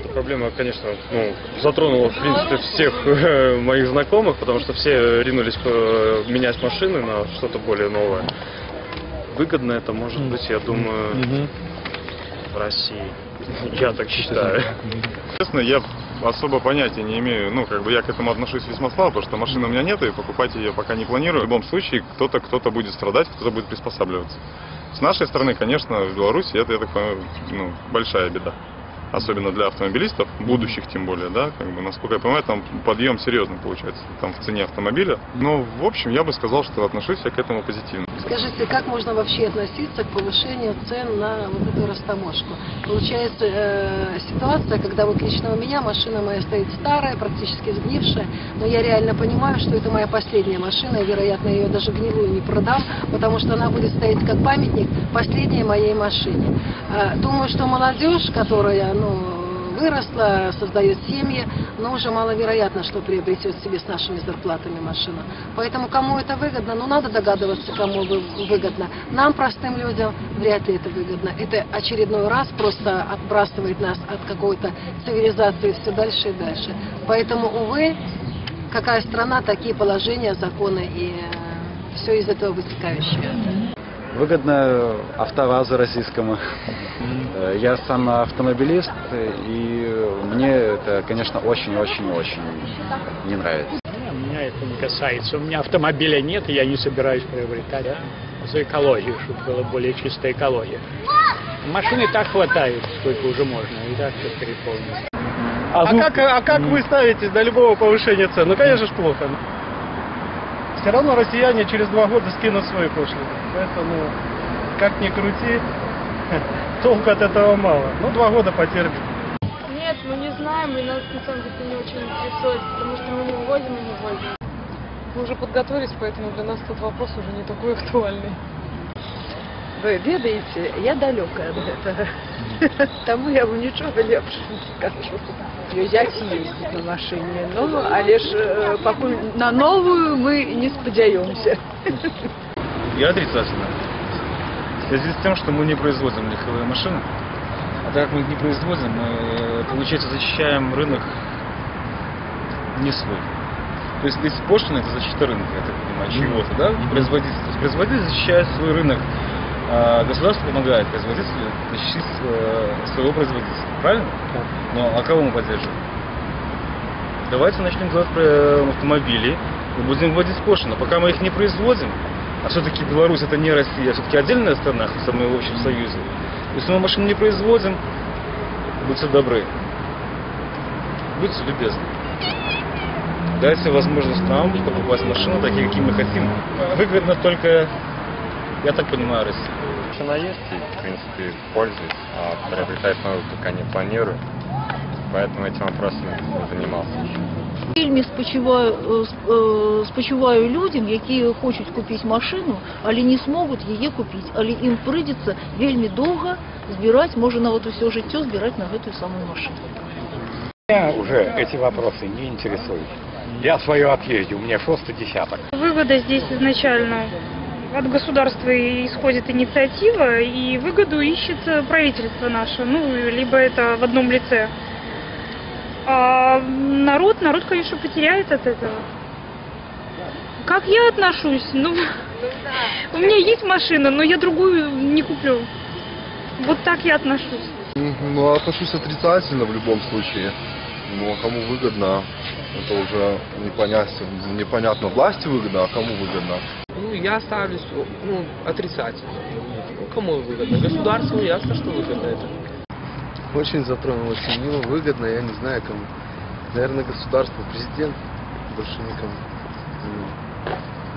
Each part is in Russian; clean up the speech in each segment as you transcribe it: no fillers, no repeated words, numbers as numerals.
эта проблема, конечно, затронула, в принципе, всех моих знакомых, потому что все ринулись менять машины на что-то более новое. Выгодно это может быть, я думаю, в России. Я так считаю. Честно, я особо понятия не имею, я к этому отношусь весьма слабо, потому что машины у меня нет, и покупать ее пока не планирую. В любом случае, кто-то будет страдать, кто-то будет приспосабливаться. С нашей стороны, конечно, в Беларуси это, я так понимаю, большая беда. Особенно для автомобилистов, будущих тем более, да, насколько я понимаю, там подъем серьезный получается, там в цене автомобиля. Но, в общем, я бы сказал, что отношусь я к этому позитивно. Скажите, как можно вообще относиться к повышению цен на вот эту растаможку? Получается ситуация, когда вот лично у меня машина моя стоит старая, практически сгнившая, но я реально понимаю, что это моя последняя машина, и, вероятно, я ее даже гнилую не продам, потому что она будет стоять как памятник последней моей машине. Думаю, что молодежь, которая, выросла, создает семьи, но уже маловероятно, что приобретет себе с нашими зарплатами машину. Поэтому кому это выгодно, надо догадываться, кому выгодно. Нам, простым людям, вряд ли это выгодно. Это очередной раз просто отбрасывает нас от какой-то цивилизации все дальше и дальше. Поэтому, увы, какая страна, такие положения, законы и все из этого вытекающее. Выгодно АвтоВАЗу российскому. Я сам автомобилист, и мне это, конечно, очень-очень-очень не нравится. Меня это не касается. У меня автомобиля нет, и я не собираюсь приобретать. За экологию, чтобы была более чистая экология. Машины так хватает, сколько уже можно, и так все переполнено. А как вы ставитесь до любого повышения цен? Конечно же, плохо. Все равно россияне через 2 года скинут свои пошлины. Поэтому, как ни крути, толку от этого мало. 2 года потерпим. Нет, мы не знаем, и нас на самом деле не очень интересует, потому что мы не ввозим и не возим. Мы уже подготовились, поэтому для нас этот вопрос уже не такой актуальный. Вы ведаете, я далекая от этого. Тому я вам ничего лепше не скажу. Взять и ездить на машине. Але ж покуль на новую мы не сподяемся. Я отрицательно. В связи с тем, что мы не производим легковые машины, а так как мы их не производим, мы, получается, защищаем рынок не свой. То есть здесь пошлина — это защита рынка, я так понимаю, чего-то, да? Производитель. То есть производитель защищает свой рынок, а государство помогает производителю защитить своего производителя. Правильно? Но а кого мы поддерживаем? Давайте начнем делать автомобили и будем вводить пошлину. Пока мы их не производим, а все-таки Беларусь — это не Россия, а все-таки отдельная страна, хотя мы в общем союзе. Если мы машины не производим, будьте добры, будьте любезны. Дайте возможность нам покупать машины такие, какие мы хотим. Выгодно только, я так понимаю, Россия. Машина есть и, в принципе, пользуюсь, а приобретать новую пока не планирую, поэтому этим вопросом не занимался еще. Вельмі спочуваю людям, які хочуть купити машину, але не зможуть її купити. Але їм прийдеться вельмі довго збирати, може навіть усе життя збирати на цю саму машину. Меня уже эти вопросы не интересуют. Я свое отъездил, у меня 6-й десяток. Выгода здесь изначально от государства исходит инициатива, и выгоду ищет правительство наше, либо это в одном лице. А народ, конечно, потеряет от этого. Как я отношусь? У меня есть машина, но я другую не куплю. Вот так я отношусь. Отношусь отрицательно в любом случае. А кому выгодно, это уже непонятно. Власти выгодно, а кому выгодно? Я ставлюсь отрицательно. Кому выгодно? Государству ясно, что выгодно это. Очень затронула семью, выгодно, я не знаю кому. Наверное, государство, президент, больше никому.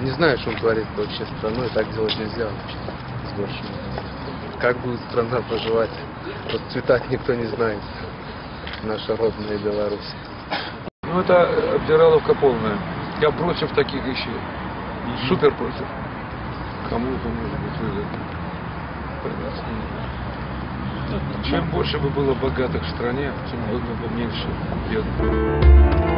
Не знаю, что он творит вообще с страной, так делать нельзя вообще. Как будет страна проживать, расцветать никто не знает. Наша родная Беларусь. Это обдираловка полная. Я против таких вещей. Супер против. Кому это может быть выгодно? Чем больше бы было богатых в стране, тем было бы меньше бедных.